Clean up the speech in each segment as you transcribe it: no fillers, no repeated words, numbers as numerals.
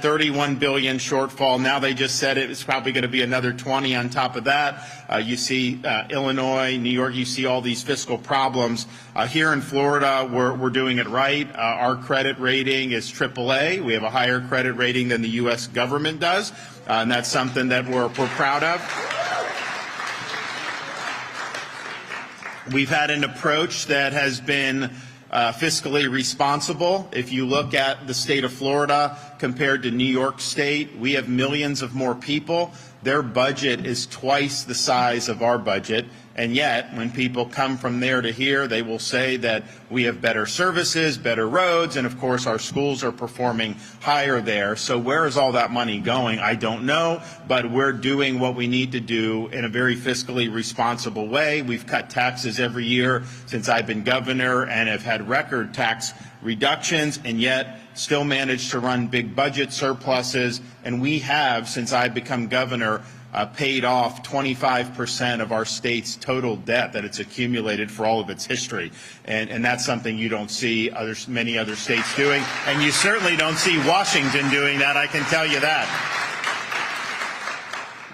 $31 billion shortfall. Now they just said it's probably going to be another 20 on top of that. You see Illinois, New York, you see all these fiscal problems. Here in Florida, we're doing it right. Our credit rating is AAA. We have a higher credit rating than the U.S. government does, and that's something that we're proud of. We've had an approach that has been fiscally responsible. If you look at the state of Florida compared to New York State, we have millions of more people. Their budget is twice the size of our budget. And yet, when people come from there to here, they will say that we have better services, better roads, and of course our schools are performing higher there. So where is all that money going? I don't know, but we're doing what we need to do in a very fiscally responsible way. We've cut taxes every year since I've been governor and have had record tax reductions, and yet still managed to run big budget surpluses. And we have, since I've become governor, paid off 25% of our state's total debt that it's accumulated for all of its history. And that's something you don't see many other states doing. And you certainly don't see Washington doing that, I can tell you that.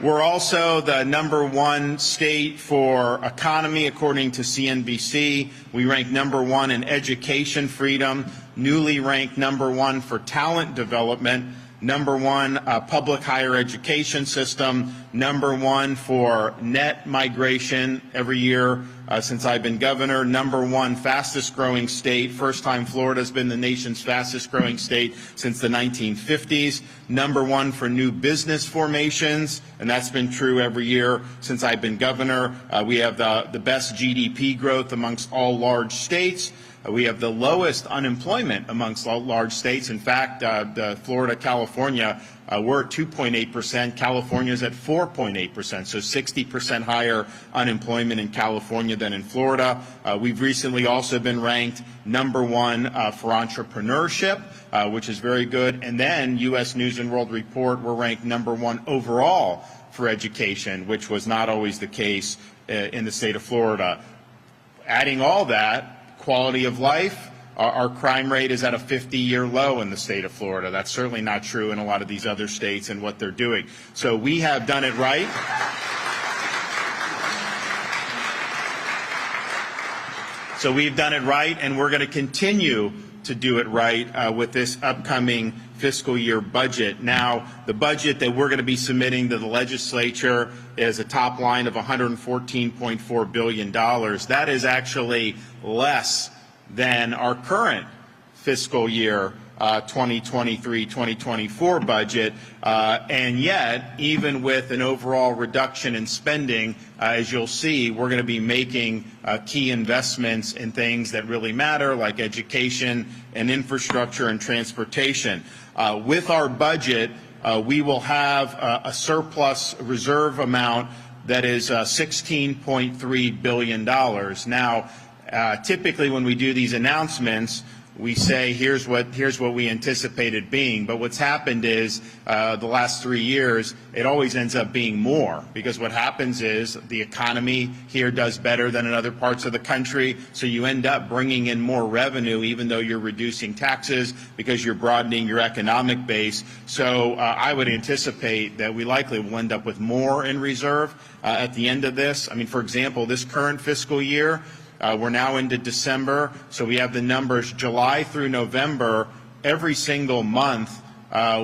We're also the #1 state for economy, according to CNBC. We rank #1 in education freedom, newly ranked #1 for talent development, #1 public higher education system, #1 for net migration every year since I've been governor, #1 fastest growing state. First time Florida's been the nation's fastest growing state since the 1950s. #1 for new business formations, and that's been true every year since I've been governor. We have the best GDP growth amongst all large states. We have the lowest unemployment amongst all large states. In fact, Florida, California, we're at 2.8%. California's at 4.8%, so 60% higher unemployment in California than in Florida. We've recently also been ranked #1 for entrepreneurship, which is very good. And then U.S. News and World Report, we're ranked #1 overall for education, which was not always the case in the state of Florida. Adding all that, quality of life, our crime rate is at a 50-year low in the state of Florida. That's certainly not true in a lot of these other states and what they're doing. So we have done it right. So we've done it right, and we're going to continue to do it right with this upcoming fiscal year budget. Now, the budget that we're going to be submitting to the legislature is a top line of $114.4 billion. That is actually less than our current fiscal year 2023-2024 budget, and yet, even with an overall reduction in spending, as you'll see, we're going to be making key investments in things that really matter, like education and infrastructure and transportation. With our budget, we will have a surplus reserve amount that is $16.3 billion. Now, typically when we do these announcements, we say here's what we anticipated being, but what's happened is the last 3 years it always ends up being more, because what happens is the economy here does better than in other parts of the country, so you end up bringing in more revenue even though you're reducing taxes because you're broadening your economic base. So I would anticipate that we likely will end up with more in reserve at the end of this. I mean, for example, this current fiscal year, we're now into December, so we have the numbers July through November. Every single month,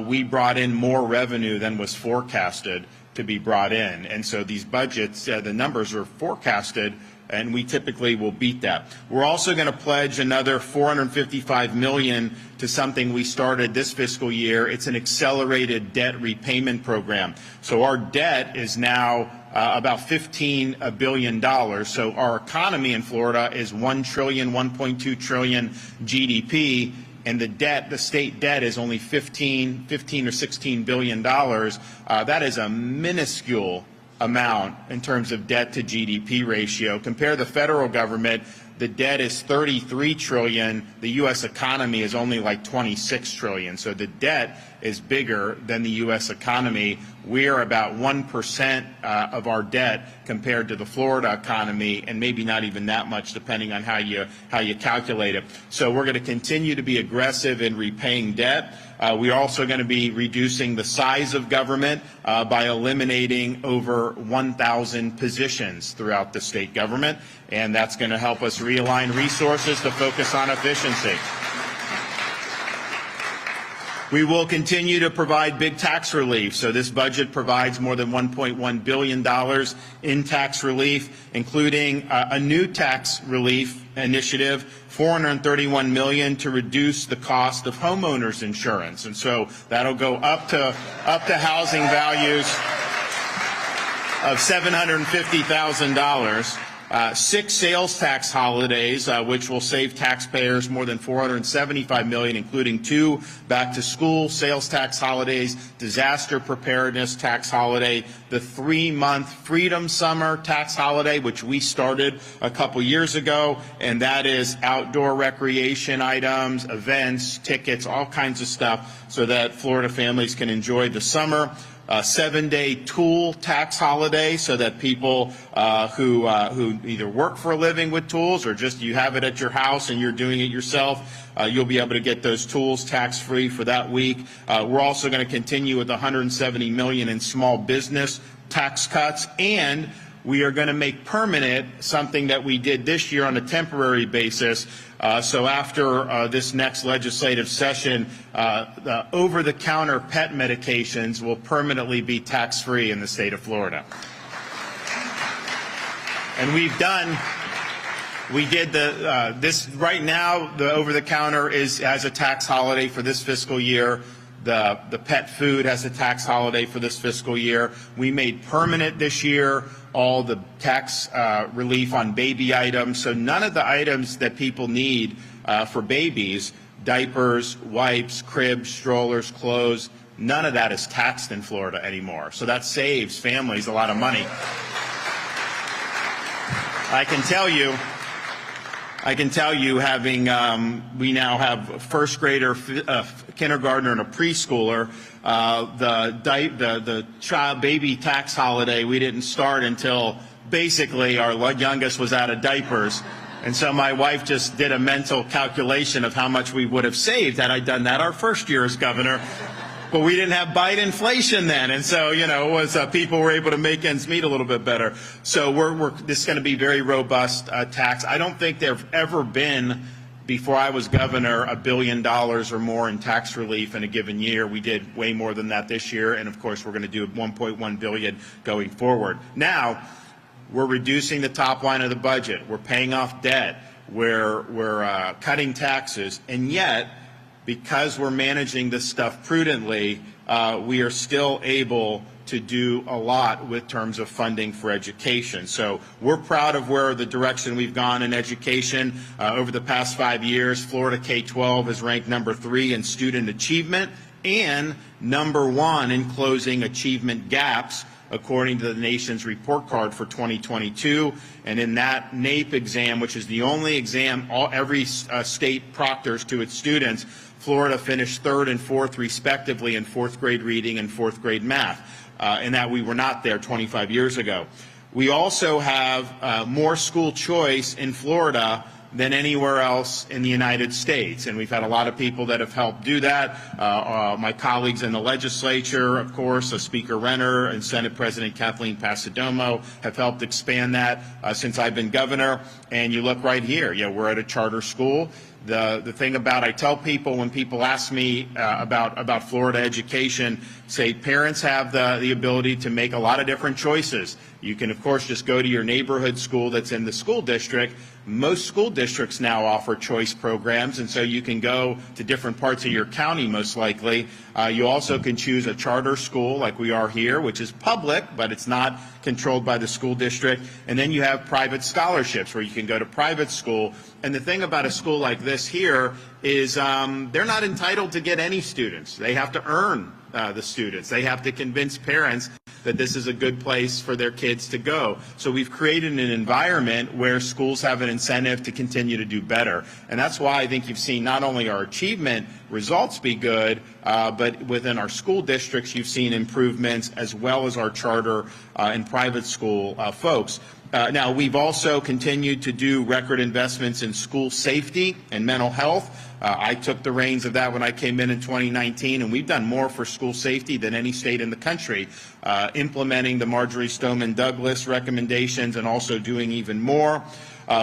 we brought in more revenue than was forecasted to be brought in. And so these budgets, the numbers are forecasted, and we typically will beat that. We're also going to pledge another $455 million to something we started this fiscal year. It's an accelerated debt repayment program. So our debt is now about $15 billion. So our economy in Florida is $1 trillion, $1.2 trillion GDP, and the debt, the state debt, is only 15 or $16 billion. That is a minuscule amount in terms of debt to GDP ratio. Compare the federal government, the debt is $33 trillion. The U.S. economy is only like $26 trillion. So the debt is bigger than the U.S. economy. We are about 1% of our debt compared to the Florida economy, and maybe not even that much, depending on how you calculate it. So we're going to continue to be aggressive in repaying debt. We are also going to be reducing the size of government by eliminating over 1,000 positions throughout the state government, and that's going to help us realign resources to focus on efficiency. We will continue to provide big tax relief. So this budget provides more than $1.1 billion in tax relief, including a new tax relief initiative, $431 million to reduce the cost of homeowners insurance. And so that'll go up to housing values of $750,000. 6 sales tax holidays, which will save taxpayers more than $475 million, including 2 back-to-school sales tax holidays, disaster preparedness tax holiday, the 3-month Freedom Summer tax holiday, which we started a couple years ago, and that is outdoor recreation items, events, tickets, all kinds of stuff, so that Florida families can enjoy the summer. 7-day tool tax holiday, so that people who either work for a living with tools or just you have it at your house and you're doing it yourself, you'll be able to get those tools tax-free for that week. We're also going to continue with $170 million in small business tax cuts, and we are going to make permanent something that we did this year on a temporary basis. So after this next legislative session, the over-the-counter pet medications will permanently be tax-free in the state of Florida. And we did this right now. The over-the-counter has a tax holiday for this fiscal year. The pet food has a tax holiday for this fiscal year. We made permanent this year all the tax relief on baby items. So none of the items that people need for babies, diapers, wipes, cribs, strollers, clothes, none of that is taxed in Florida anymore. So that saves families a lot of money. I can tell you, having we now have a first grader, kindergartner, and a preschooler. The child baby tax holiday we didn't start until basically our youngest was out of diapers, and so my wife just did a mental calculation of how much we would have saved had I done that our first year as governor. But we didn't have Biden inflation then, and so it was people were able to make ends meet a little bit better. So this is going to be very robust tax. I don't think there've ever been, before I was governor, $1 billion or more in tax relief in a given year. We did way more than that this year, and of course we're going to do $1.1 billion going forward. Now we're reducing the top line of the budget. We're paying off debt. We're cutting taxes, and yet, because we're managing this stuff prudently, we are still able to do a lot with terms of funding for education. So we're proud of where the direction we've gone in education. Over the past 5 years, Florida K-12 is ranked number 3 in student achievement and number 1 in closing achievement gaps, according to the nation's report card for 2022. And in that NAEP exam, which is the only exam every state proctors to its students, Florida finished 3rd and 4th respectively in 4th grade reading and 4th grade math, and that we were not there 25 years ago. We also have more school choice in Florida than anywhere else in the United States, and we've had a lot of people that have helped do that. My colleagues in the legislature, of course, Speaker Renner and Senate President Kathleen Passidomo have helped expand that since I've been governor. And you look right here, we're at a charter school. The thing about, I tell people when people ask me about Florida education, say parents have the ability to make a lot of different choices. You can, of course, just go to your neighborhood school that's in the school district. Most school districts now offer choice programs, and so you can go to different parts of your county, most likely. You also can choose a charter school like we are here, which is public, but it's not controlled by the school district. And then you have private scholarships where you can go to private school. And the thing about a school like this here is they're not entitled to get any students. They have to earn the students. They have to convince parents that this is a good place for their kids to go. So we've created an environment where schools have an incentive to continue to do better. And that's why I think you've seen not only our achievement results be good, but within our school districts you've seen improvements, as well as our charter and private school folks. Now, we've also continued to do record investments in school safety and mental health. I took the reins of that when I came in 2019, and we've done more for school safety than any state in the country, implementing the Marjorie Stoneman Douglas recommendations and also doing even more.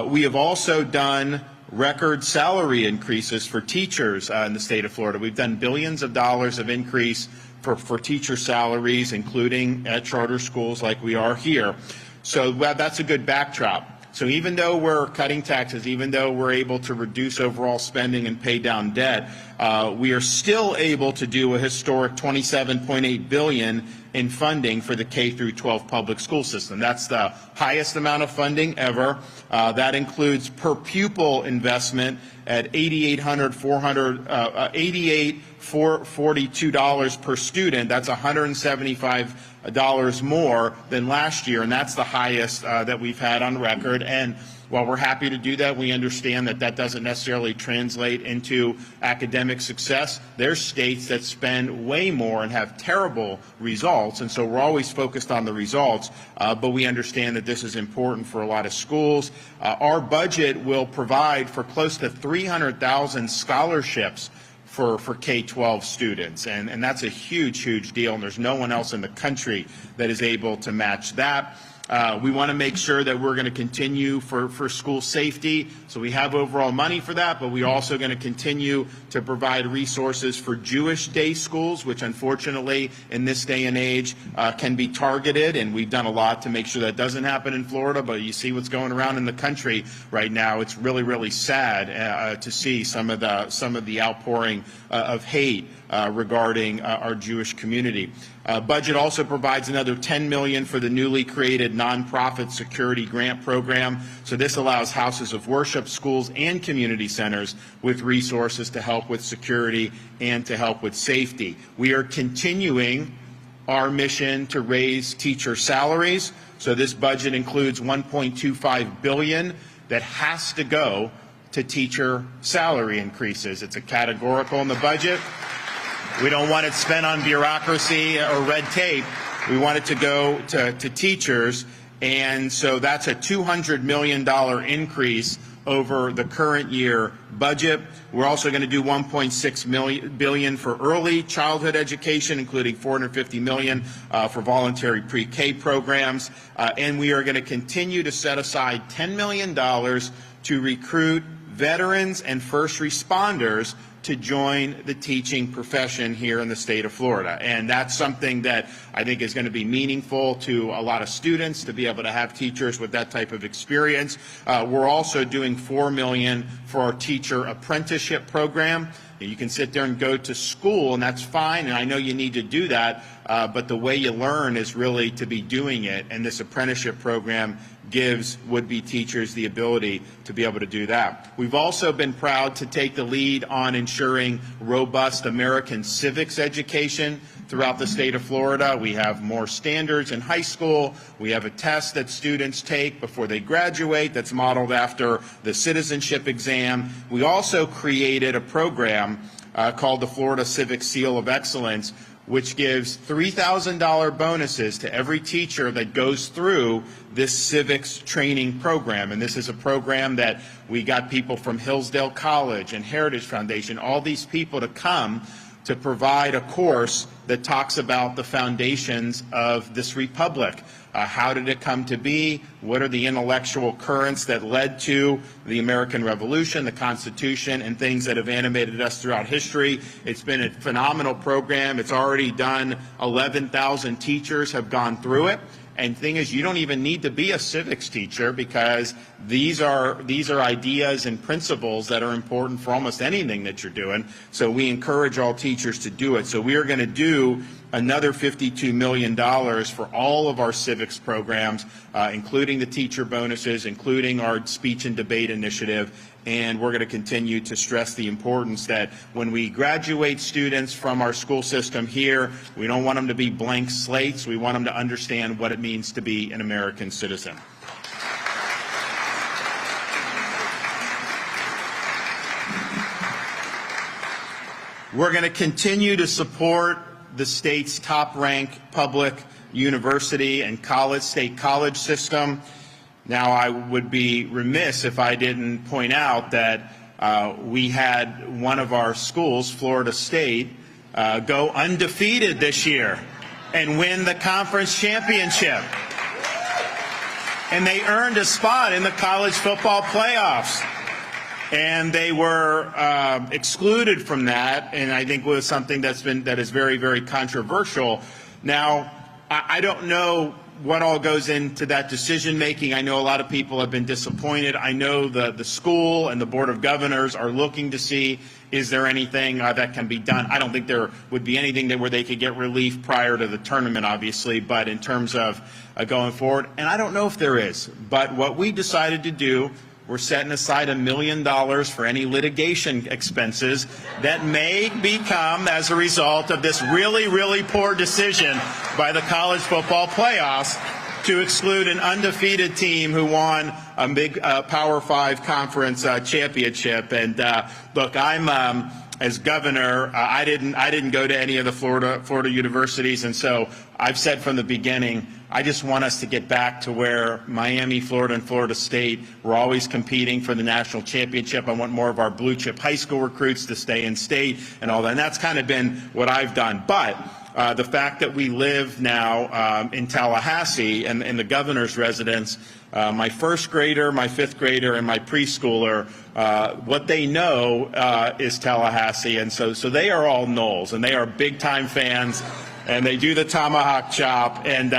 We have also done record salary increases for teachers in the state of Florida. We've done billions of dollars of increase for teacher salaries, including at charter schools like we are here. So that's a good backdrop. So even though we're cutting taxes, even though we're able to reduce overall spending and pay down debt, we are still able to do a historic $27.8 billion in funding for the K through 12 public school system. That's the highest amount of funding ever. That includes per pupil investment at $88,442 per student. That's $175 more than last year, and that's the highest that we've had on record. And while we're happy to do that, we understand that that doesn't necessarily translate into academic success. There's states that spend way more and have terrible results, and so we're always focused on the results, but we understand that this is important for a lot of schools. Our budget will provide for close to 300,000 scholarships for K-12 students, and that's a huge, huge deal, and there's no one else in the country that is able to match that. We want to make sure that we're going to continue for school safety, so we have overall money for that, but we're also going to continue to provide resources for Jewish day schools, which unfortunately in this day and age can be targeted, and we've done a lot to make sure that doesn't happen in Florida, but you see what's going around in the country right now. It's really, really sad to see some of the outpouring of hate regarding our Jewish community. Budget also provides another $10 million for the newly created nonprofit security grant program. So this allows houses of worship, schools, and community centers with resources to help with security and to help with safety. We are continuing our mission to raise teacher salaries. So this budget includes $1.25 billion that has to go to teacher salary increases. It's a categorical in the budget. We don't want it spent on bureaucracy or red tape. We want it to go to teachers, and so that's a $200 million increase over the current year budget. We're also going to do $1.6 billion for early childhood education, including $450 million for voluntary pre-K programs, and we are going to continue to set aside $10 million to recruit veterans and first responders to join the teaching profession here in the state of Florida. And that's something that I think is going to be meaningful to a lot of students to be able to have teachers with that type of experience. We're also doing $4 million for our teacher apprenticeship program. You can sit there and go to school, and that's fine, and I know you need to do that, but the way you learn is really to be doing it, and this apprenticeship program gives would-be teachers the ability to be able to do that. We've also been proud to take the lead on ensuring robust American civics education throughout the state of Florida. We have more standards in high school. We have a test that students take before they graduate that's modeled after the citizenship exam. We also created a program called the Florida Civic Seal of Excellence, which gives $3,000 bonuses to every teacher that goes through this civics training program. And this is a program that we got people from Hillsdale College and Heritage Foundation, all these people to come to provide a course that talks about the foundations of this republic. How did it come to be? What are the intellectual currents that led to the American Revolution, the Constitution, and things that have animated us throughout history? It's been a phenomenal program. It's already done 11,000 teachers have gone through it. And the thing is, you don't even need to be a civics teacher because these are ideas and principles that are important for almost anything that you're doing. So we encourage all teachers to do it. So we are going to do another $52 million for all of our civics programs, including the teacher bonuses, including our speech and debate initiative. And we're going to continue to stress the importance that when we graduate students from our school system here, we don't want them to be blank slates. We want them to understand what it means to be an American citizen. We're going to continue to support the state's top-ranked public university and state college system. Now, I would be remiss if I didn't point out that we had one of our schools, Florida State, go undefeated this year and win the conference championship. And they earned a spot in the college football playoffs. And they were excluded from that, and I think was something that is very, very controversial. Now, I don't know what all goes into that decision making. I know a lot of people have been disappointed. I know the school and the Board of Governors are looking to see, is there anything that can be done. I don't think there would be anything where they could get relief prior to the tournament, obviously, but in terms of going forward, and I don't know if there is. But what we decided to do, we're setting aside $1 million for any litigation expenses that may become as a result of this really, really poor decision by the college football playoffs to exclude an undefeated team who won a big Power 5 conference championship. And look, I'm as governor, I didn't go to any of the Florida universities, and so I've said from the beginning, I just want us to get back to where Miami, Florida, and Florida State were always competing for the national championship. I want more of our blue chip high school recruits to stay in state and all that. And that's kind of been what I've done. But the fact that we live now in Tallahassee and in the governor's residence, my first grader, my fifth grader, and my preschooler, what they know is Tallahassee. And so they are all Noles, and they are big-time fans. And they do the tomahawk chop, and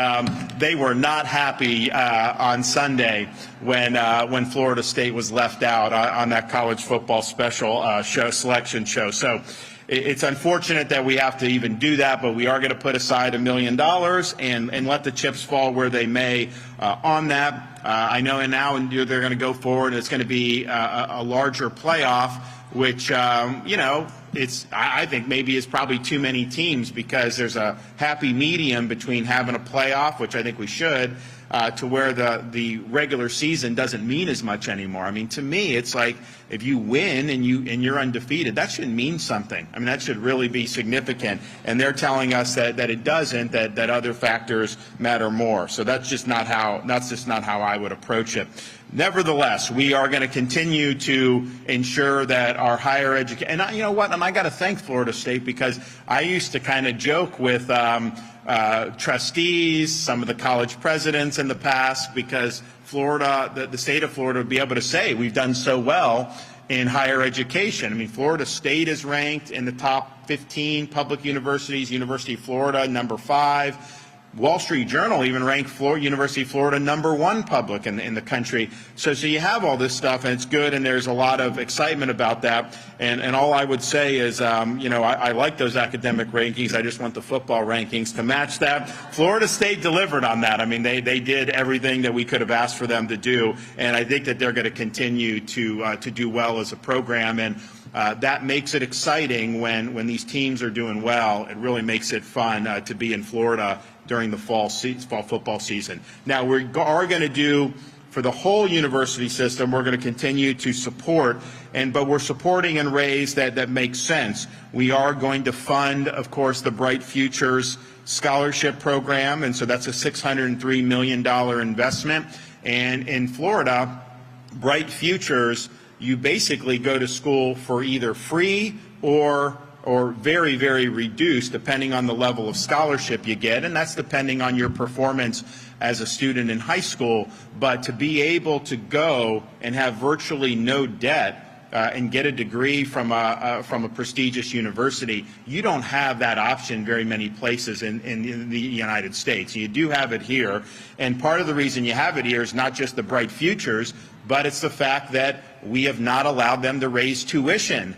they were not happy on Sunday when Florida State was left out on that college football special selection show. So it's unfortunate that we have to even do that, but we are going to put aside $1 million and let the chips fall where they may on that. I know, and now they're going to go forward. It's going to be a larger playoff, which I think maybe is probably too many teams, because there's a happy medium between having a playoff, which I think we should, to where the regular season doesn't mean as much anymore. I mean, to me, it's like if you win and you're undefeated, that should mean something. I mean, that should really be significant. And they're telling us that it doesn't, that other factors matter more. So that's just not how I would approach it. Nevertheless, we are going to continue to ensure that our higher education, and you know what, and I got to thank Florida State, because I used to kind of joke with trustees, some of the college presidents in the past, because Florida, the state of Florida would be able to say we've done so well in higher education. I mean, Florida State is ranked in the top 15 public universities, University of Florida, number 5. Wall Street Journal even ranked University of Florida #1 public in the country. So you have all this stuff, and it's good, and there's a lot of excitement about that. And all I would say is, I like those academic rankings. I just want the football rankings to match that. Florida State delivered on that. I mean, they did everything that we could have asked for them to do, and I think that they're going to continue to do well as a program. And that makes it exciting when these teams are doing well. It really makes it fun to be in Florida during the fall football season. Now, we are going to do, for the whole university system, we're going to continue to support, but we're supporting in ways that make sense. We are going to fund, of course, the Bright Futures Scholarship Program, and so that's a $603 million investment. And in Florida, Bright Futures, you basically go to school for either free or very, very reduced, depending on the level of scholarship you get, and that's depending on your performance as a student in high school. But to be able to go and have virtually no debt and get a degree from a prestigious university, you don't have that option very many places in the United States. You do have it here, and part of the reason you have it here is not just the Bright Futures, but it's the fact that we have not allowed them to raise tuition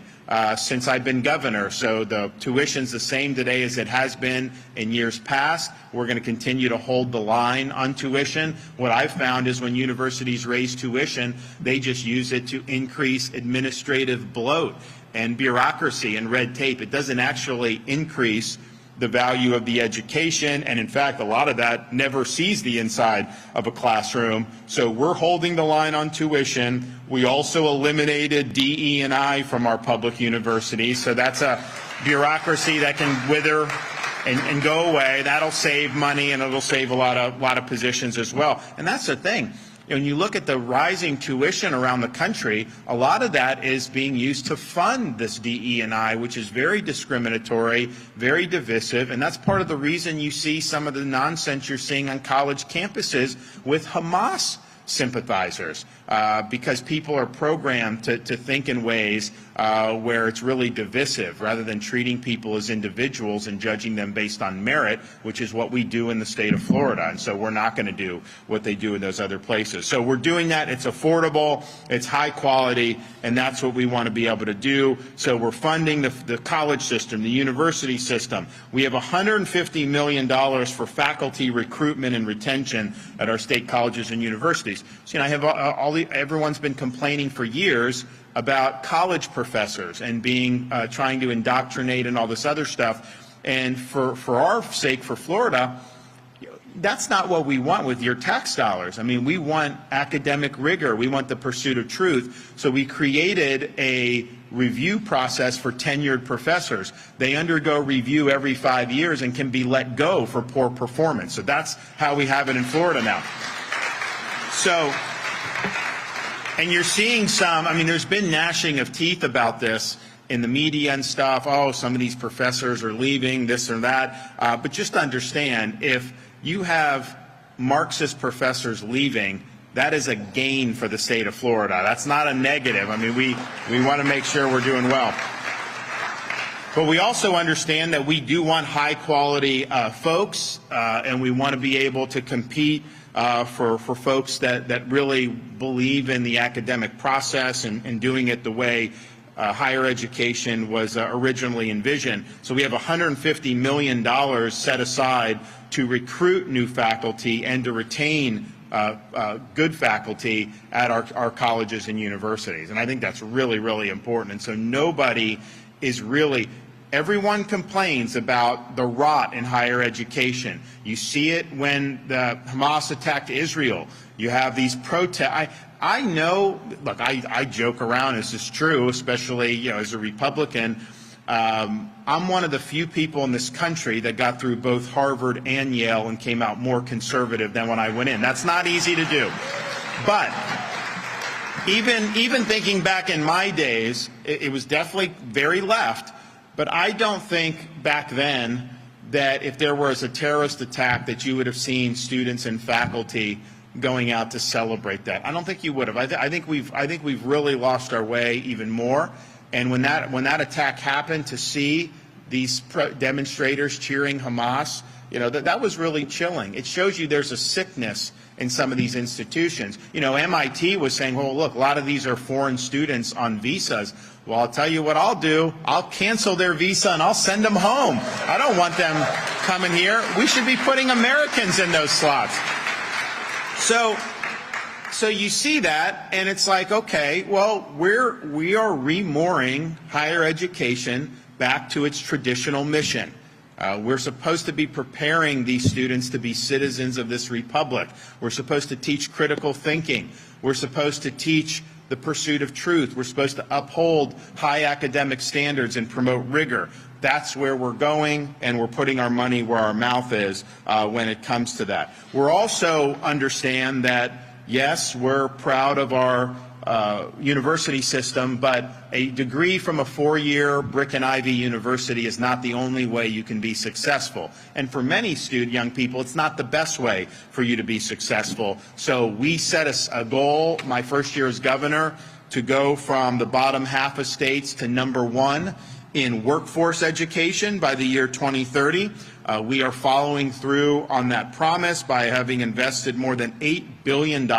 since I've been governor. So the tuition's the same today as it has been in years past. We're going to continue to hold the line on tuition. What I've found is when universities raise tuition, they just use it to increase administrative bloat and bureaucracy and red tape. It doesn't actually increase the value of the education, and in fact, a lot of that never sees the inside of a classroom. So we're holding the line on tuition. We also eliminated DE&I from our public universities, so that's a bureaucracy that can wither and go away. That'll save money, and it'll save a lot of positions as well. And that's the thing. When you look at the rising tuition around the country, a lot of that is being used to fund this DE&I, which is very discriminatory, very divisive, and that's part of the reason you see some of the nonsense you're seeing on college campuses with Hamas sympathizers, because people are programmed to think in ways where it's really divisive rather than treating people as individuals and judging them based on merit, which is what we do in the state of Florida. And so we're not going to do what they do in those other places. So we're doing that. It's affordable, it's high quality, and that's what we want to be able to do. So we're funding the college system, the university system. We have $150 million for faculty recruitment and retention at our state colleges and universities. So, I have everyone's been complaining for years about college professors and being trying to indoctrinate and all this other stuff. And for our sake, for Florida, that's not what we want with your tax dollars. I mean, we want academic rigor. We want the pursuit of truth. So we created a review process for tenured professors. They undergo review every 5 years and can be let go for poor performance. So that's how we have it in Florida now. So, and you're seeing some, I mean, there's been gnashing of teeth about this in the media and stuff. Oh, some of these professors are leaving, this or that. But just understand, if you have Marxist professors leaving, that is a gain for the state of Florida. That's not a negative. I mean, we want to make sure we're doing well. But we also understand that we do want high-quality folks, and we want to be able to compete for folks that really believe in the academic process and doing it the way higher education was originally envisioned. So we have $150 million set aside to recruit new faculty and to retain good faculty at our colleges and universities. And I think that's really, really important. And so nobody is really – everyone complains about the rot in higher education. You see it when the Hamas attacked Israel. You have these protests. I know, look, I joke around, this is true, especially, as a Republican. I'm one of the few people in this country that got through both Harvard and Yale and came out more conservative than when I went in. That's not easy to do. But even thinking back in my days, it was definitely very left. But I don't think back then that if there was a terrorist attack that you would have seen students and faculty going out to celebrate that. I don't think you would have. I think we've really lost our way even more. And when that attack happened, to see these demonstrators cheering Hamas, that was really chilling. It shows you there's a sickness in some of these institutions. MIT was saying, well, look, a lot of these are foreign students on visas. Well, I'll tell you what I'll do. I'll cancel their visa and I'll send them home. I don't want them coming here. We should be putting Americans in those slots. So you see that, and it's like, okay, well, we are remooring higher education back to its traditional mission. We're supposed to be preparing these students to be citizens of this republic. We're supposed to teach critical thinking. We're supposed to teach the pursuit of truth. We're supposed to uphold high academic standards and promote rigor. That's where we're going, and we're putting our money where our mouth is when it comes to that. We're also understand that, yes, we're proud of our university system, but a degree from a four-year brick and ivy university is not the only way you can be successful. And for many young people, it's not the best way for you to be successful. So we set a goal, my first year as governor, to go from the bottom half of states to #1 in workforce education by the year 2030. We are following through on that promise by having invested more than $8 billion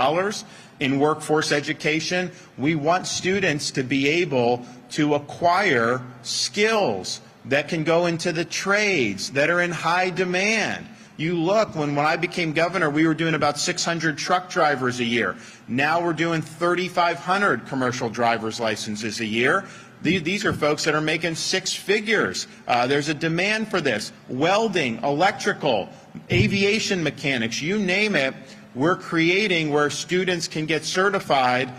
in workforce education. We want students to be able to acquire skills that can go into the trades that are in high demand. You look, when I became governor, we were doing about 600 truck drivers a year. Now we're doing 3,500 commercial driver's licenses a year. These are folks that are making six figures. There's a demand for this. Welding, electrical, aviation mechanics, you name it. We're creating where students can get certified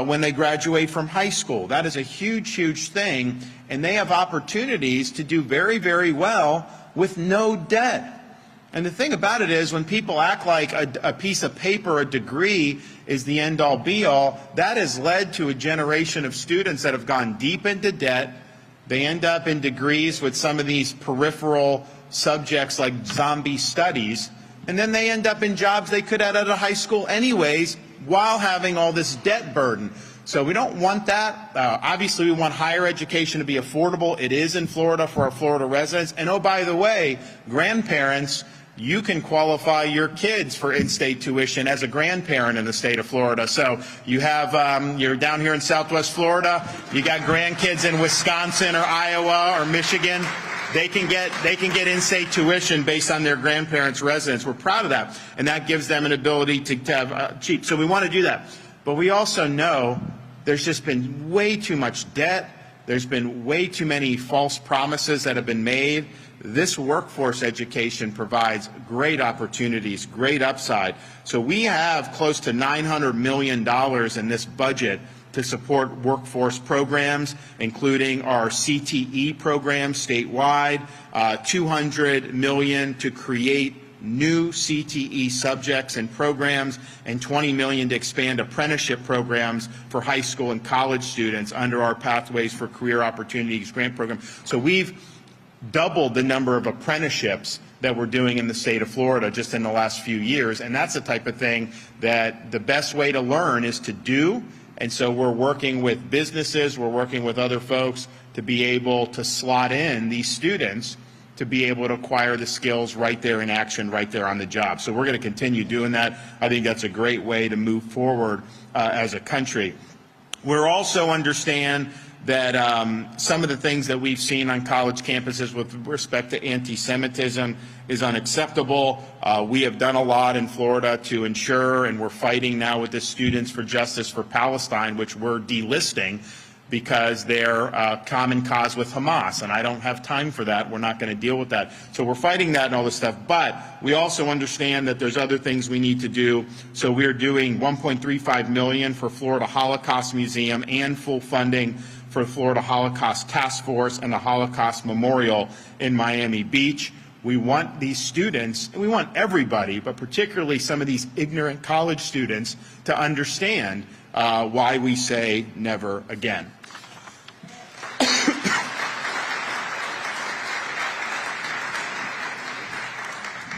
when they graduate from high school. That is a huge, huge thing, and they have opportunities to do very, very well with no debt. And the thing about it is, when people act like a piece of paper, a degree, is the end-all, be-all, that has led to a generation of students that have gone deep into debt. They end up in degrees with some of these peripheral subjects like zombie studies, and then they end up in jobs they could have out of high school anyways, while having all this debt burden. So we don't want that. Obviously, we want higher education to be affordable. It is in Florida for our Florida residents. And oh, by the way, grandparents, you can qualify your kids for in-state tuition as a grandparent in the state of Florida. So you have, you're down here in Southwest Florida, you got grandkids in Wisconsin or Iowa or Michigan. They can get in-state tuition based on their grandparents' residence. We're proud of that, and that gives them an ability to have cheap. So we want to do that. But we also know there's just been way too much debt. There's been way too many false promises that have been made. This workforce education provides great opportunities, great upside. So we have close to $900 million in this budget to support workforce programs, including our CTE program statewide, $200 million to create new CTE subjects and programs, and $20 million to expand apprenticeship programs for high school and college students under our Pathways for Career Opportunities grant program. So we've doubled the number of apprenticeships that we're doing in the state of Florida just in the last few years, and that's the type of thing that the best way to learn is to do. And so we're working with businesses, we're working with other folks to be able to slot in these students to be able to acquire the skills right there in action, right there on the job. So we're going to continue doing that. I think that's a great way to move forward as a country. We're also understand that some of the things that we've seen on college campuses with respect to anti-Semitism is unacceptable. We have done a lot in Florida to ensure, and we're fighting now with the Students for Justice for Palestine, which we're delisting because they're common cause with Hamas, and I don't have time for that. We're not going to deal with that. So we're fighting that and all this stuff, but we also understand that there's other things we need to do. So we're doing $1.35 million for Florida Holocaust Museum and full funding for Florida Holocaust Task Force and the Holocaust Memorial in Miami Beach. We want these students, and we want everybody, but particularly some of these ignorant college students, to understand why we say never again.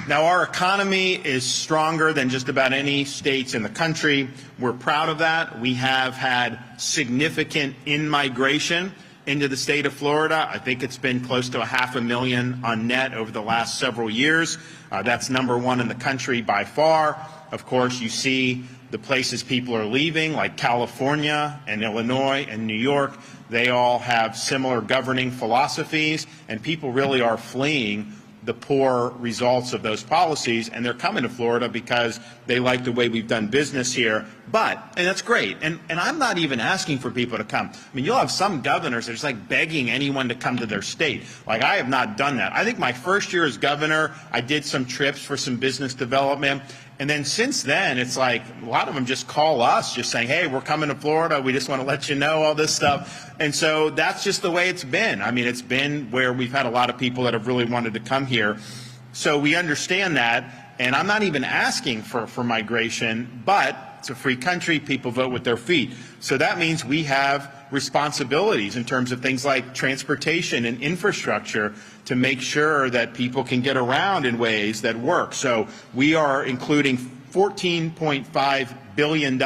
Now, our economy is stronger than just about any states in the country. We're proud of that. We have had significant in-migration into the state of Florida. I think it's been close to 500,000 on net over the last several years. That's #1 in the country by far. Of course, you see the places people are leaving, like California and Illinois and New York. They all have similar governing philosophies, and people really are fleeing the poor results of those policies, and they're coming to Florida because they like the way we've done business here. And that's great, and I'm not even asking for people to come. I mean, you'll have some governors that are just like begging anyone to come to their state. Like, I have not done that. I think my first year as governor, I did some trips for some business development, and then since then, it's like a lot of them just call us just saying, hey, we're coming to Florida, we just want to let you know all this stuff. And so that's just the way it's been. I mean, it's been where we've had a lot of people that have really wanted to come here. So we understand that, and I'm not even asking for migration, but it's a free country, people vote with their feet. So that means we have responsibilities in terms of things like transportation and infrastructure to make sure that people can get around in ways that work. So we are including $14.5 billion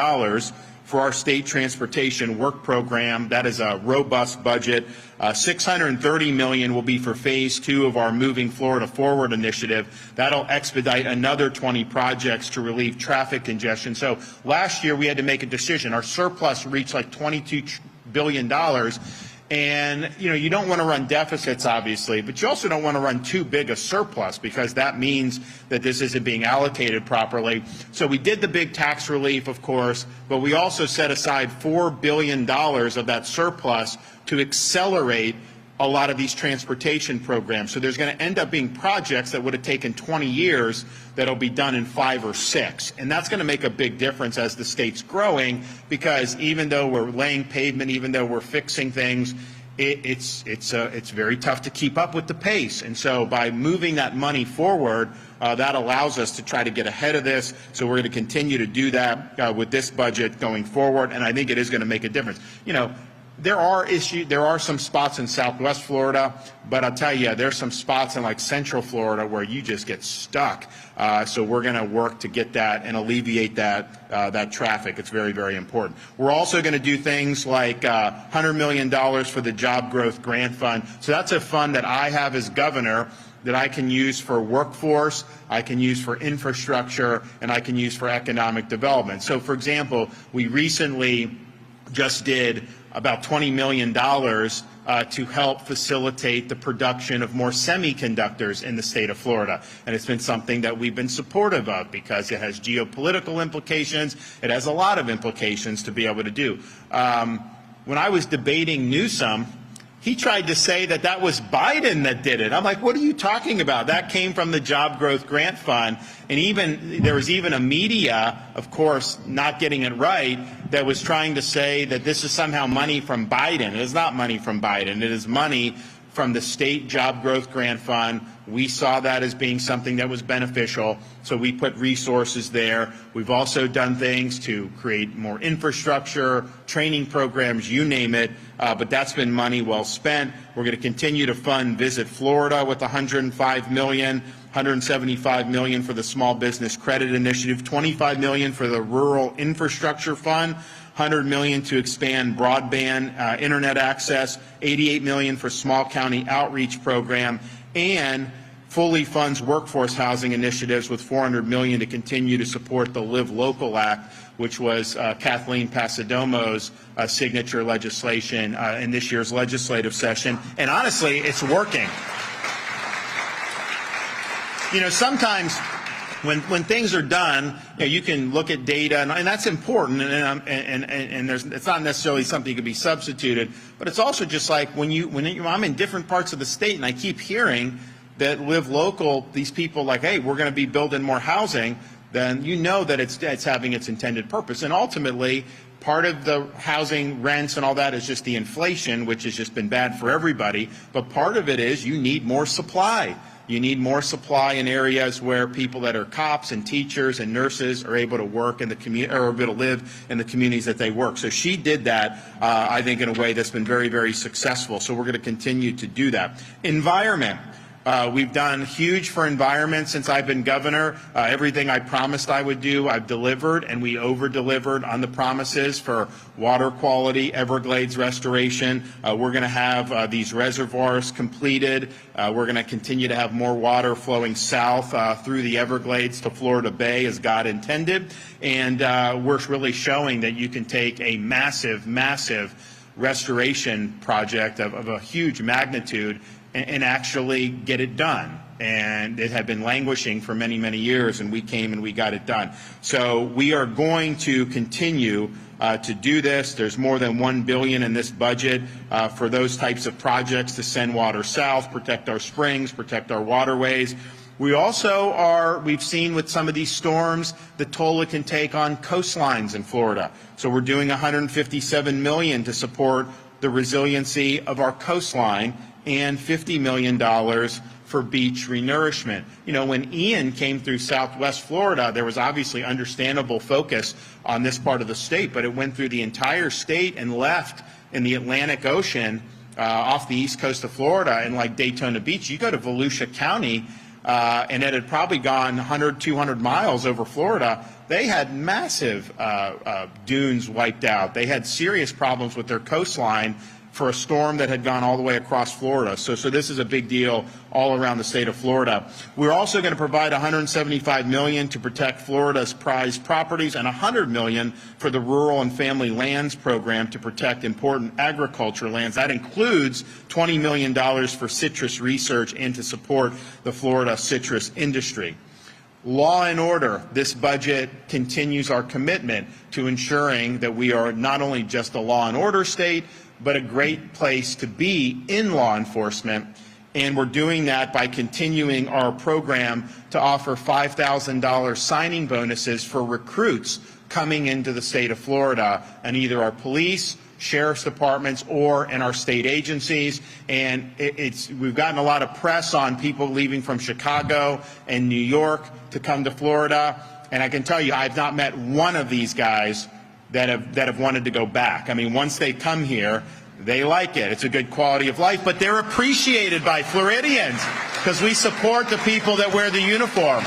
for our state transportation work program. That is a robust budget. $630 million will be for phase 2 of our Moving Florida Forward initiative. That'll expedite another 20 projects to relieve traffic congestion. So last year we had to make a decision. Our surplus reached like $22 billion. And, you know, you don't want to run deficits, obviously, but you also don't want to run too big a surplus, because that means that this isn't being allocated properly. So we did the big tax relief, of course, but we also set aside $4 billion of that surplus to accelerate a lot of these transportation programs. So there's going to end up being projects that would have taken 20 years that'll be done in 5 or 6. And that's going to make a big difference as the state's growing, because even though we're laying pavement, even though we're fixing things, it's very tough to keep up with the pace. And so by moving that money forward, that allows us to try to get ahead of this. So we're going to continue to do that with this budget going forward, and I think it is going to make a difference. You know, there are some spots in Southwest Florida, but I'll tell you, there's some spots in like Central Florida where you just get stuck. So we're going to work to get that and alleviate that traffic. It's very, very important. We're also going to do things like $100 million for the Job Growth Grant Fund. So that's a fund that I have as governor that I can use for workforce, I can use for infrastructure, and I can use for economic development. So, for example, we recently just did about $20 million to help facilitate the production of more semiconductors in the state of Florida. And it's been something that we've been supportive of because it has geopolitical implications. It has a lot of implications to be able to do. When I was debating Newsom, he tried to say that that was Biden that did it. I'm like, what are you talking about? That came from the Job Growth Grant Fund. And there was even a media, of course, not getting it right, that was trying to say that this is somehow money from Biden. It is not money from Biden. It is money from the State Job Growth Grant Fund. We saw that as being something that was beneficial, so we put resources there. We've also done things to create more infrastructure, training programs, you name it, but that's been money well spent. We're going to continue to fund Visit Florida with $105 million, $175 million for the Small Business Credit Initiative, $25 million for the Rural Infrastructure Fund, $100 million to expand broadband internet access, $88 million for Small County Outreach Program, and fully funds workforce housing initiatives with $400 million to continue to support the Live Local Act, which was Kathleen Passidomo's signature legislation in this year's legislative session. And honestly, it's working. You know, sometimes when things are done, you know, you can look at data, and that's important, and it's not necessarily something that can be substituted, but it's also just like when I'm in different parts of the state and I keep hearing that Live Local, these people like, hey, we're going to be building more housing, then you know that it's having its intended purpose. And ultimately, part of the housing rents and all that is just the inflation, which has just been bad for everybody, but part of it is you need more supply. You need more supply in areas where people that are cops and teachers and nurses are able to work in the community, or able to live in the communities that they work. So she did that, I think, in a way that's been very, very successful. So we're going to continue to do that. Environment. We've done huge for environment since I've been governor. Everything I promised I would do, I've delivered, and we over-delivered on the promises for water quality, Everglades restoration. We're going to have these reservoirs completed. We're going to continue to have more water flowing south through the Everglades to Florida Bay as God intended. And we're really showing that you can take a massive, massive restoration project of a huge magnitude and actually get it done. And it had been languishing for many, many years, and we came and we got it done. So we are going to continue to do this. There's more than $1 billion in this budget for those types of projects to send water south, protect our springs, protect our waterways. We also we've seen with some of these storms the toll it can take on coastlines in Florida. So we're doing $157 million to support the resiliency of our coastline, and $50 million for beach renourishment. You know, when Ian came through Southwest Florida, there was obviously understandable focus on this part of the state, but it went through the entire state and left in the Atlantic Ocean off the east coast of Florida in like Daytona Beach. You go to Volusia County, and it had probably gone 100, 200 miles over Florida. They had massive dunes wiped out. They had serious problems with their coastline for a storm that had gone all the way across Florida. So this is a big deal all around the state of Florida. We're also going to provide $175 million to protect Florida's prized properties and $100 million for the Rural and Family Lands Program to protect important agriculture lands. That includes $20 million for citrus research and to support the Florida citrus industry. Law and order. This budget continues our commitment to ensuring that we are not only just a law and order state, but a great place to be in law enforcement. And we're doing that by continuing our program to offer $5,000 signing bonuses for recruits coming into the state of Florida, and either our police sheriff's departments or in our state agencies. And we've gotten a lot of press on people leaving from Chicago and New York to come to Florida. And I can tell you, I've not met one of these guys that have wanted to go back. I mean, once they come here, they like it. It's a good quality of life, but they're appreciated by Floridians because we support the people that wear the uniform.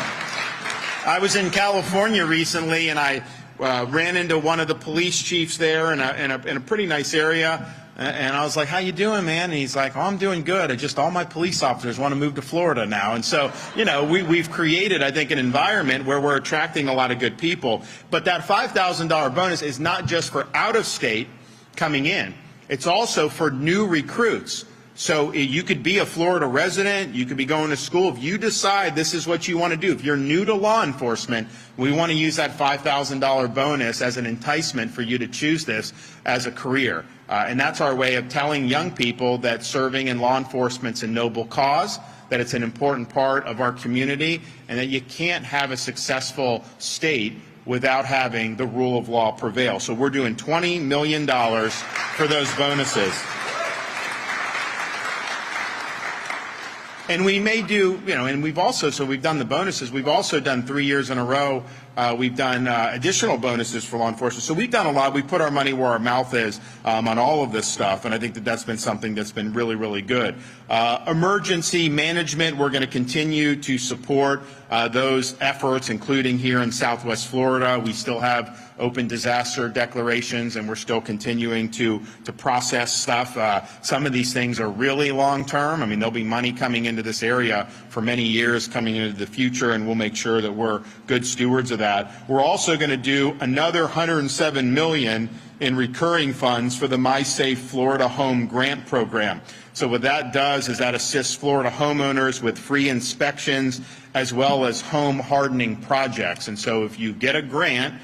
I was in California recently, and I ran into one of the police chiefs there in a pretty nice area, and I was like, "How you doing, man?" And he's like, "Oh, I'm doing good. All my police officers want to move to Florida now." And so, you know, we've created, I think, an environment where we're attracting a lot of good people. But that $5,000 bonus is not just for out-of-state coming in. It's also for new recruits. So you could be a Florida resident, you could be going to school. If you decide this is what you want to do, if you're new to law enforcement, we want to use that $5,000 bonus as an enticement for you to choose this as a career. And that's our way of telling young people that serving in law enforcement's a noble cause, that it's an important part of our community, and that you can't have a successful state without having the rule of law prevail. So we're doing $20 million for those bonuses. And we may do, you know, and we've also, so we've done the bonuses. We've also done 3 years in a row. We've done additional bonuses for law enforcement. So we've done a lot. We put our money where our mouth is on all of this stuff. And I think that that's been something that's been really, really good. Emergency management, we're going to continue to support those efforts, including here in Southwest Florida. We still have open disaster declarations, and we're still continuing to process stuff. Some of these things are really long term. I mean, there'll be money coming into this area for many years coming into the future, and we'll make sure that we're good stewards of that. We're also going to do another $107 million in recurring funds for the My Safe Florida Home Grant Program. So what that does is that assists Florida homeowners with free inspections as well as home hardening projects. And so if you get a grant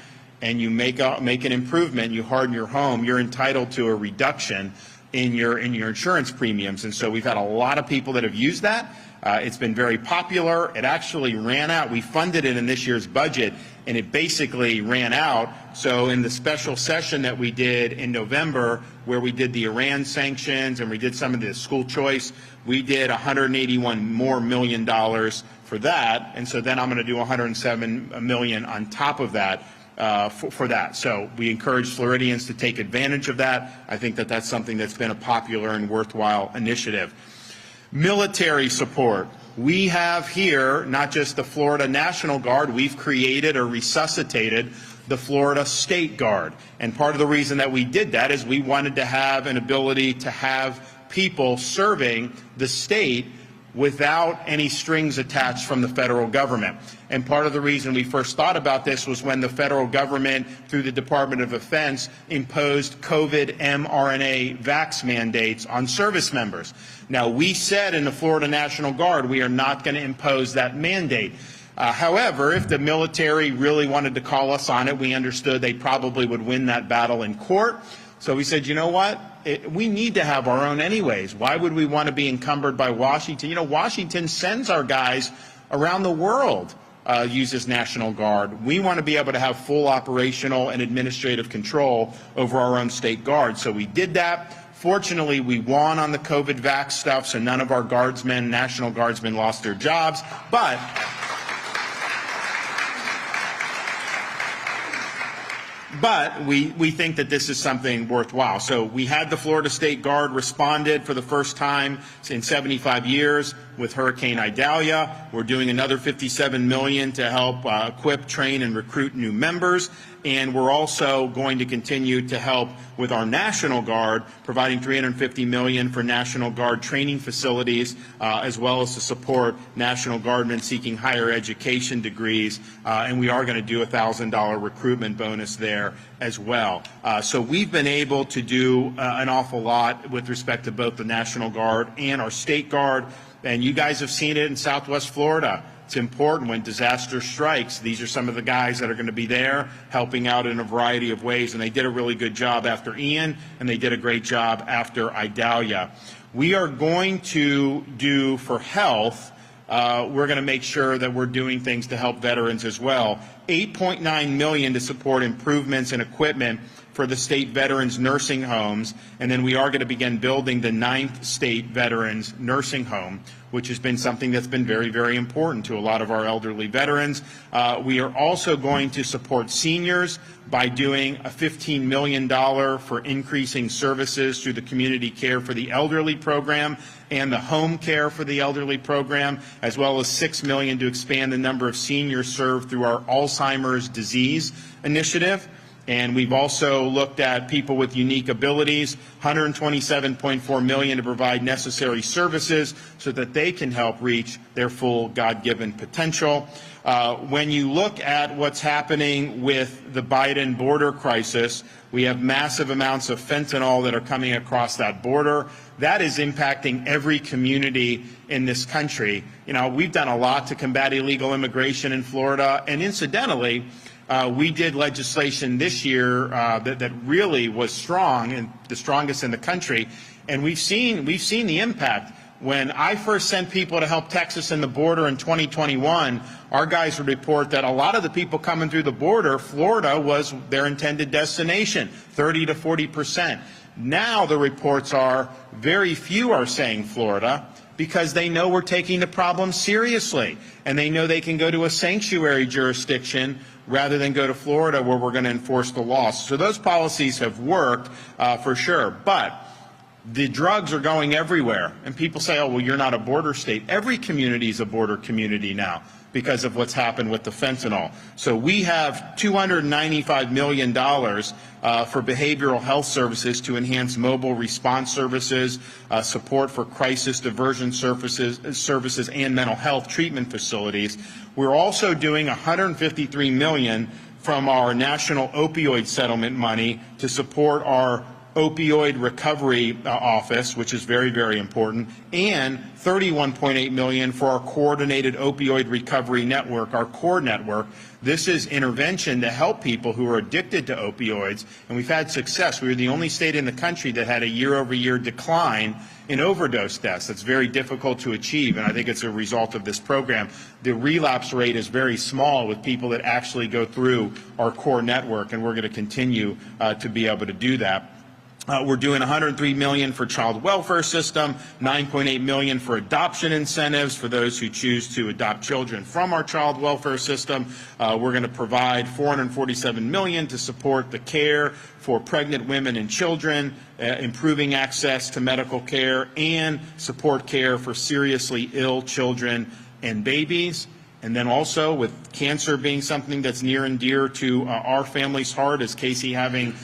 and you make an improvement, you harden your home, you're entitled to a reduction in your insurance premiums. And so we've had a lot of people that have used that. It's been very popular. It actually ran out. We funded it in this year's budget, and it basically ran out. So in the special session that we did in November, where we did the Iran sanctions and we did some of the school choice, we did $181 million for that. And so then I'm going to do $107 million on top of that. For that. So we encourage Floridians to take advantage of that. I think that that's something that's been a popular and worthwhile initiative. Military support. We have here not just the Florida National Guard, we've created or resuscitated the Florida State Guard. And part of the reason that we did that is we wanted to have an ability to have people serving the state without any strings attached from the federal government. And part of the reason we first thought about this was when the federal government, through the Department of Defense, imposed COVID mRNA vax mandates on service members. Now, we said in the Florida National Guard we are not going to impose that mandate. However, if the military really wanted to call us on it, we understood they probably would win that battle in court. So we said, you know what? We need to have our own anyways. Why would we want to be encumbered by Washington? You know, Washington sends our guys around the world, uses National Guard. We want to be able to have full operational and administrative control over our own state guard. So we did that. Fortunately, we won on the COVID vax stuff, so none of our guardsmen, National Guardsmen, lost their jobs. But we think that this is something worthwhile. So we had the Florida State Guard responded for the first time in 75 years with Hurricane Idalia. We're doing another $57 million to help equip, train, and recruit new members. And we're also going to continue to help with our National Guard, providing $350 million for National Guard training facilities, as well as to support National Guardmen seeking higher education degrees. And we are going to do a $1,000 recruitment bonus there as well. So we've been able to do an awful lot with respect to both the National Guard and our State Guard. And you guys have seen it in Southwest Florida. It's important when disaster strikes. These are some of the guys that are going to be there helping out in a variety of ways, and they did a really good job after Ian, and they did a great job after Idalia. We are going to do for health, we're going to make sure that we're doing things to help veterans as well. $8.9 million to support improvements in equipment for the state veterans nursing homes, and then we are going to begin building the 9th state veterans nursing home, which has been something that's been very, very important to a lot of our elderly veterans. We are also going to support seniors by doing a $15 million for increasing services through the Community Care for the Elderly program and the Home Care for the Elderly program, as well as $6 million to expand the number of seniors served through our Alzheimer's disease initiative. And we've also looked at people with unique abilities, $127.4 million to provide necessary services so that they can help reach their full God-given potential. When you look at what's happening with the Biden border crisis, we have massive amounts of fentanyl that are coming across that border. That is impacting every community in this country. You know, we've done a lot to combat illegal immigration in Florida, and incidentally, we did legislation this year that really was strong and the strongest in the country, and we've seen the impact. When I first sent people to help Texas in the border in 2021, our guys would report that a lot of the people coming through the border, Florida was their intended destination, 30 to 40%. Now the reports are very few are saying Florida, because they know we're taking the problem seriously, and they know they can go to a sanctuary jurisdiction rather than go to Florida where we're going to enforce the laws. So those policies have worked for sure. But the drugs are going everywhere. And people say, oh, well, you're not a border state. Every community is a border community now because of what's happened with the fentanyl. So we have $295 million for behavioral health services to enhance mobile response services, support for crisis diversion services and mental health treatment facilities. We're also doing $153 million from our national opioid settlement money to support our opioid recovery office, which is very, very important, and $31.8 million for our coordinated opioid recovery network, our CORE network. This is intervention to help people who are addicted to opioids, and we've had success. We were the only state in the country that had a year-over-year decline in overdose deaths. That's very difficult to achieve, and I think it's a result of this program. The relapse rate is very small with people that actually go through our CORE network, and we're going to continue to be able to do that. We're doing $103 million for child welfare system, $9.8 million for adoption incentives for those who choose to adopt children from our child welfare system. We're going to provide $447 million to support the care for pregnant women and children, improving access to medical care, and support care for seriously ill children and babies. And then also with cancer being something that's near and dear to our family's heart, as Casey having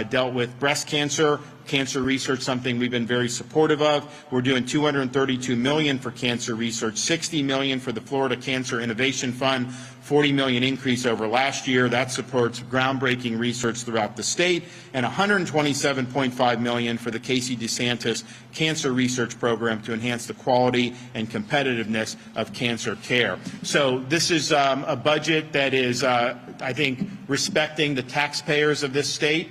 dealt with breast cancer, cancer research, something we've been very supportive of. We're doing $232 million for cancer research, $60 million for the Florida Cancer Innovation Fund, $40 million increase over last year. That supports groundbreaking research throughout the state, and $127.5 million for the Casey DeSantis Cancer Research Program to enhance the quality and competitiveness of cancer care. So this is a budget that is, I think, respecting the taxpayers of this state.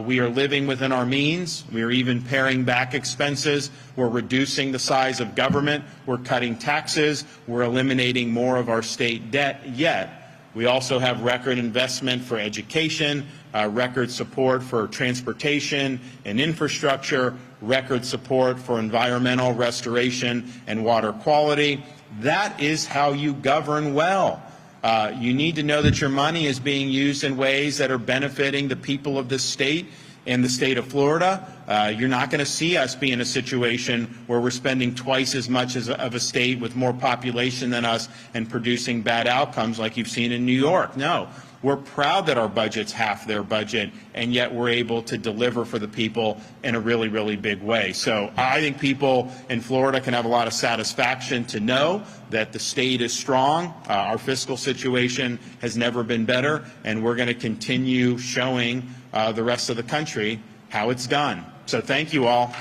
We are living within our means. We are even paring back expenses. We're reducing the size of government. We're cutting taxes. We're eliminating more of our state debt. Yet, we also have record investment for education, record support for transportation and infrastructure, record support for environmental restoration and water quality. That is how you govern well. You need to know that your money is being used in ways that are benefiting the people of this state and the state of Florida. You're not going to see us be in a situation where we're spending twice as much of a state with more population than us and producing bad outcomes like you've seen in New York. No. We're proud that our budget's half their budget, and yet we're able to deliver for the people in a really, really big way. So I think people in Florida can have a lot of satisfaction to know that the state is strong. Our fiscal situation has never been better, and we're going to continue showing the rest of the country how it's done. So thank you all.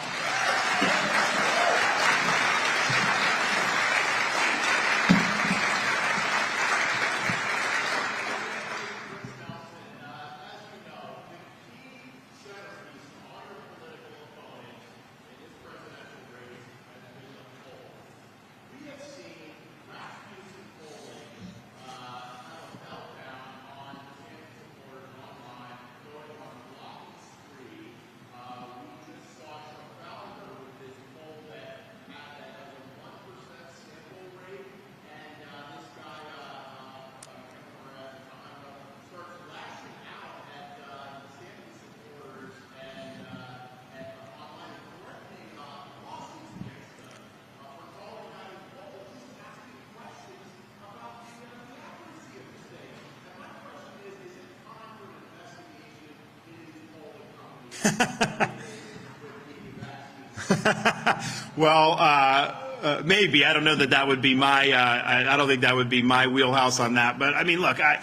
Well, maybe. I don't know that that would be my. I don't think that would be my wheelhouse on that. But I mean, look, I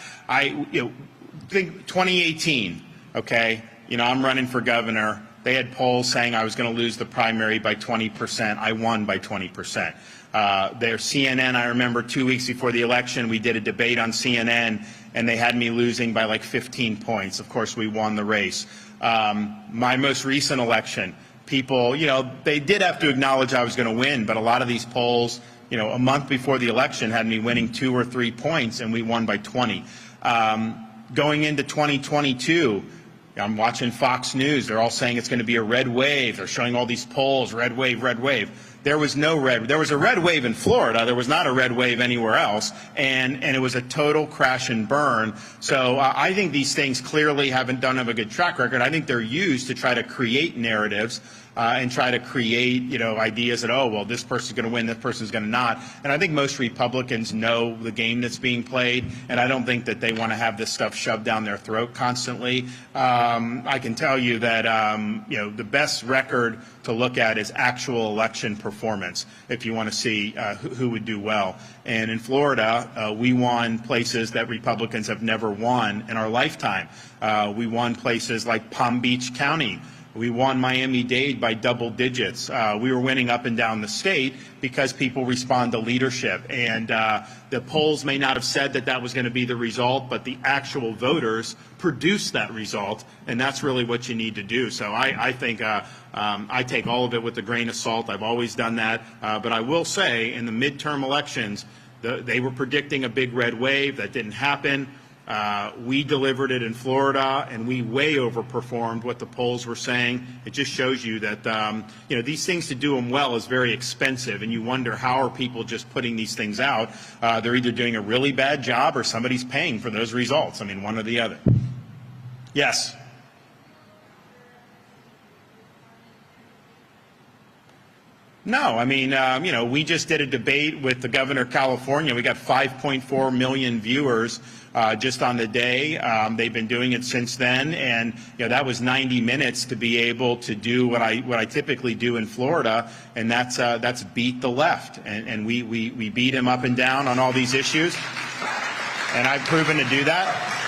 think 2018. Okay, I'm running for governor. They had polls saying I was going to lose the primary by 20%. I won by 20%. Their CNN, I remember 2 weeks before the election, we did a debate on CNN, and they had me losing by like 15 points. Of course, we won the race. My most recent election, people, they did have to acknowledge I was going to win, but a lot of these polls, a month before the election had me winning 2 or 3 points, and we won by 20. Going into 2022, I'm watching Fox News. They're all saying it's going to be a red wave. They're showing all these polls, red wave, red wave. There was no red. There was a red wave in Florida. There was not a red wave anywhere else, and it was a total crash and burn. So I think these things clearly haven't done a good track record. I think they're used to try to create narratives and try to create, ideas that, oh, well, this person's going to win, this person's going to not. And I think most Republicans know the game that's being played, and I don't think that they want to have this stuff shoved down their throat constantly. I can tell you that, the best record to look at is actual election performance if you want to see who would do well. And in Florida, we won places that Republicans have never won in our lifetime. We won places like Palm Beach County. We won Miami-Dade by double digits. We were winning up and down the state because people respond to leadership. And the polls may not have said that that was going to be the result, but the actual voters produced that result, and that's really what you need to do. So I think I take all of it with a grain of salt. I've always done that. But I will say in the midterm elections, they were predicting a big red wave. That didn't happen. We delivered it in Florida, and we way overperformed what the polls were saying. It just shows you that, these things, to do them well, is very expensive, and you wonder how are people just putting these things out. They're either doing a really bad job or somebody's paying for those results. I mean, one or the other. Yes. No, I mean, we just did a debate with the governor of California. We got 5.4 million viewers just on the day. They've been doing it since then, and that was 90 minutes to be able to do what I typically do in Florida, and that's beat the left, and we beat him up and down on all these issues, and I've proven to do that.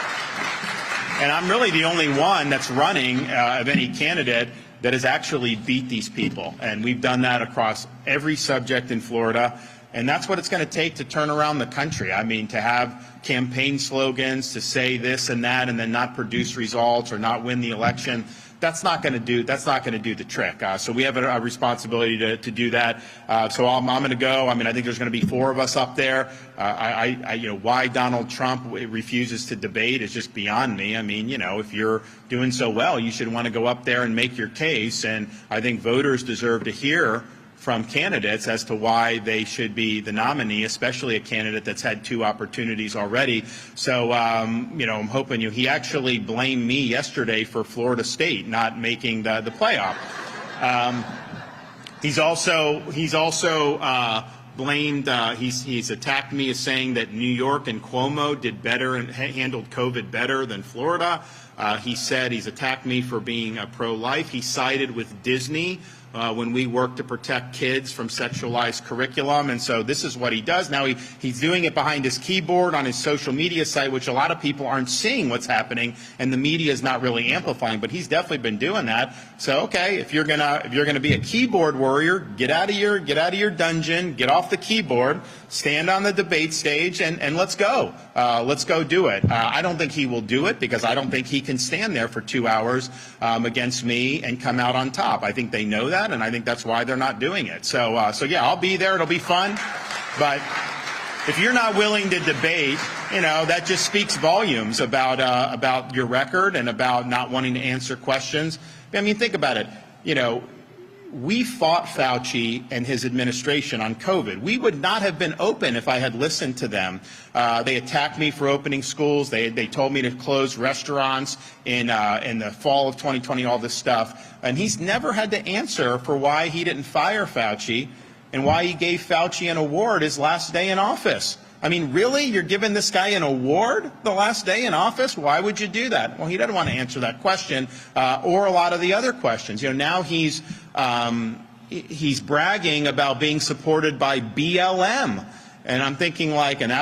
And I'm really the only one that's running of any candidate that has actually beat these people. And we've done that across every subject in Florida. And that's what it's going to take to turn around the country. I mean, to have campaign slogans, to say this and that, and then not produce results or not win the election. That's not going to do the trick. So we have a responsibility to do that. So I'm going to go. I mean, I think there's going to be 4 of us up there. Why Donald Trump refuses to debate is just beyond me. I mean, if you're doing so well, you should want to go up there and make your case. And I think voters deserve to hear from candidates as to why they should be the nominee, especially a candidate that's had 2 opportunities already. So, I'm hoping he actually blamed me yesterday for Florida State not making the playoff. He's also blamed. He's attacked me as saying that New York and Cuomo did better and handled COVID better than Florida. He said he's attacked me for being pro-life. He sided with Disney when we work to protect kids from sexualized curriculum. And so this is what he does. Now he's doing it behind his keyboard on his social media site, which a lot of people aren't seeing what's happening, and the media is not really amplifying, but he's definitely been doing that. So, okay, if you're gonna be a keyboard warrior, get out of your dungeon, get off the keyboard, stand on the debate stage, and let's go. Let's go do it. I don't think he will do it because I don't think he can stand there for 2 hours against me and come out on top. I think they know that, and I think that's why they're not doing it. So yeah, I'll be there. It'll be fun. But if you're not willing to debate, that just speaks volumes about your record and about not wanting to answer questions. I mean, think about it. We fought Fauci and his administration on COVID. We would not have been open if I had listened to them. They attacked me for opening schools. They told me to close restaurants in the fall of 2020, all this stuff. And he's never had to answer for why he didn't fire Fauci and why he gave Fauci an award his last day in office. I mean, really? You're giving this guy an award the last day in office? Why would you do that? Well, he doesn't want to answer that question or a lot of the other questions. You know, now he's bragging about being supported by BLM. And I'm thinking like, and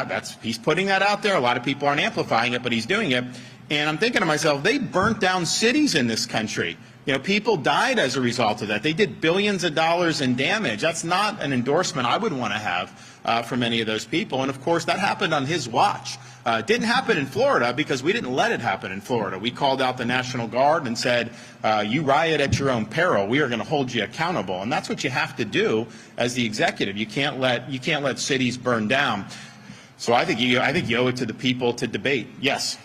he's putting that out there. A lot of people aren't amplifying it, but he's doing it. And I'm thinking to myself, they burnt down cities in this country. You know, people died as a result of that. They did billions of dollars in damage. That's not an endorsement I would want to have from any of those people. And, of course, that happened on his watch. It didn't happen in Florida because we didn't let it happen in Florida. We called out the National Guard and said, you riot at your own peril. We are going to hold you accountable. And that's what you have to do as the executive. You can't let cities burn down. So I think you owe it to the people to debate. Yes.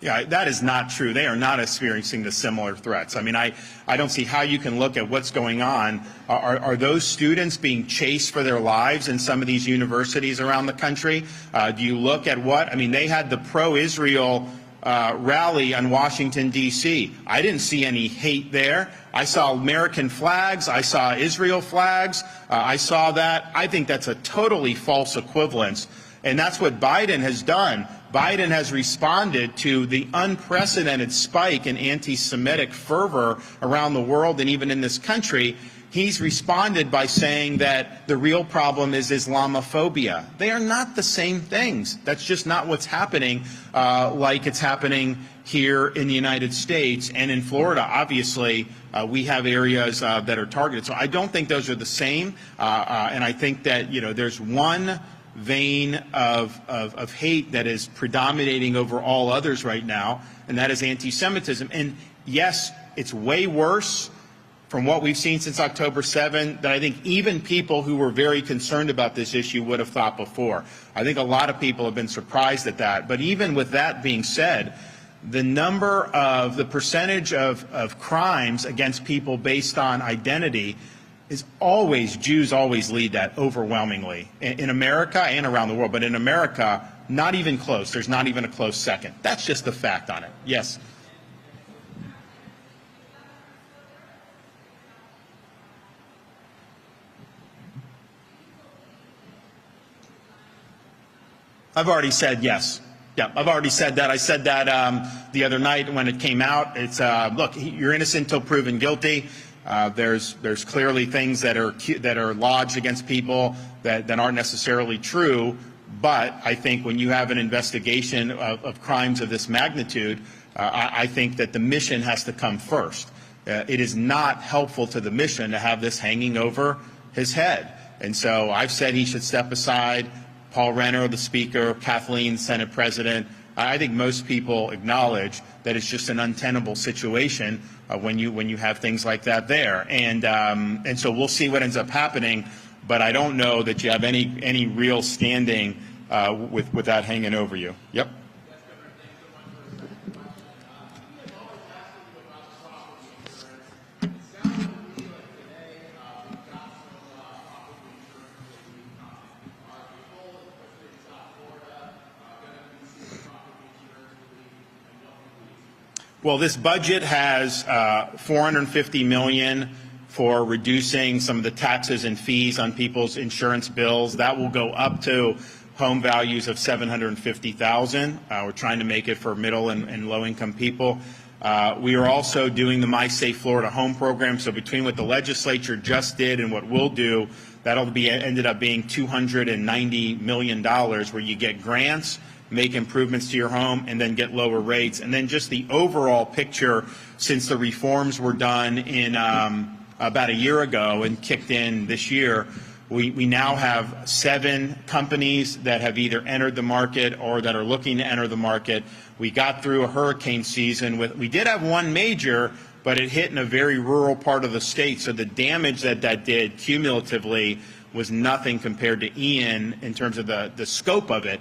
Yeah, that is not true. They are not experiencing the similar threats. I mean, I don't see how you can look at what's going on. Are those students being chased for their lives in some of these universities around the country? Do you look at what? I mean, they had the pro-Israel rally on Washington, D.C. I didn't see any hate there. I saw American flags. I saw Israel flags. I saw that. I think that's a totally false equivalence. And that's what Biden has done. Biden has responded to the unprecedented spike in anti-Semitic fervor around the world and even in this country. He's responded by saying that the real problem is Islamophobia. They are not the same things. That's just not what's happening like it's happening here in the United States. And in Florida, obviously, we have areas that are targeted. So I don't think those are the same. And I think that, you know, there's one vein of hate that is predominating over all others right now, and that is anti-Semitism. And yes, it's way worse from what we've seen since October 7 than I think even people who were very concerned about this issue would have thought before. I think a lot of people have been surprised at that. But even with that being said, the percentage of crimes against people based on identity is always, Jews always lead that overwhelmingly in America and around the world. But in America, not even close. There's not even a close second. That's just the fact on it. Yes. I've already said yes. Yeah, I've already said that. I said that the other night when it came out. It's look, you're innocent until proven guilty. There's clearly things that are lodged against people that aren't necessarily true. But I think when you have an investigation of crimes of this magnitude, I think that the mission has to come first. It is not helpful to the mission to have this hanging over his head. And so I've said he should step aside. Paul Renner, the Speaker, Kathleen, Senate President, I think most people acknowledge that it's just an untenable situation when you have things like that there. And so we'll see what ends up happening, but I don't know that you have any real standing with that hanging over you. Yep. Well, this budget has $450 million for reducing some of the taxes and fees on people's insurance bills. That will go up to home values of $750,000. We're trying to make it for middle and low-income people. We are also doing the My Safe Florida Home program. So between what the legislature just did and what we'll do, that'll be ended up being $290 million, where you get grants, make improvements to your home, and then get lower rates. And then just the overall picture since the reforms were done in about a year ago and kicked in this year, we now have 7 companies that have either entered the market or that are looking to enter the market. We got through a hurricane season we did have one major, but it hit in a very rural part of the state. So the damage that did cumulatively was nothing compared to Ian in terms of the scope of it,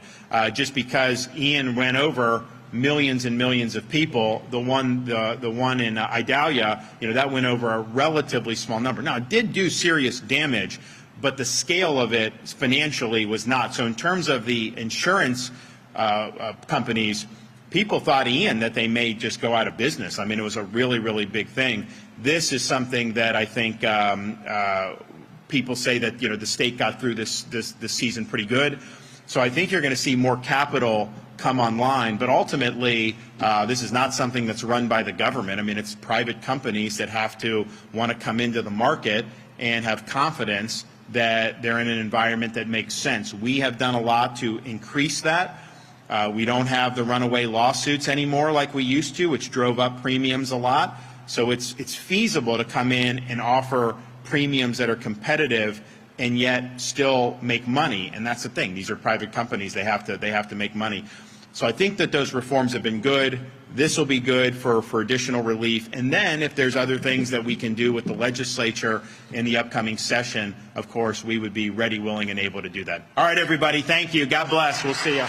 just because Ian ran over millions and millions of people. The one in Idalia, that went over a relatively small number. Now, it did do serious damage, but the scale of it financially was not. So in terms of the insurance companies, people thought, Ian, that they may just go out of business. I mean, it was a really, really big thing. This is something that I think people say that, the state got through this season pretty good. So I think you're going to see more capital come online, but ultimately this is not something that's run by the government. I mean, it's private companies that have to want to come into the market and have confidence that they're in an environment that makes sense. We have done a lot to increase that. We don't have the runaway lawsuits anymore like we used to, which drove up premiums a lot. So it's feasible to come in and offer premiums that are competitive and yet still make money. And that's the thing. These are private companies. They have to make money. So I think that those reforms have been good. This will be good for additional relief. And then if there's other things that we can do with the legislature in the upcoming session, of course, we would be ready, willing, and able to do that. All right, everybody. Thank you. God bless. We'll see you.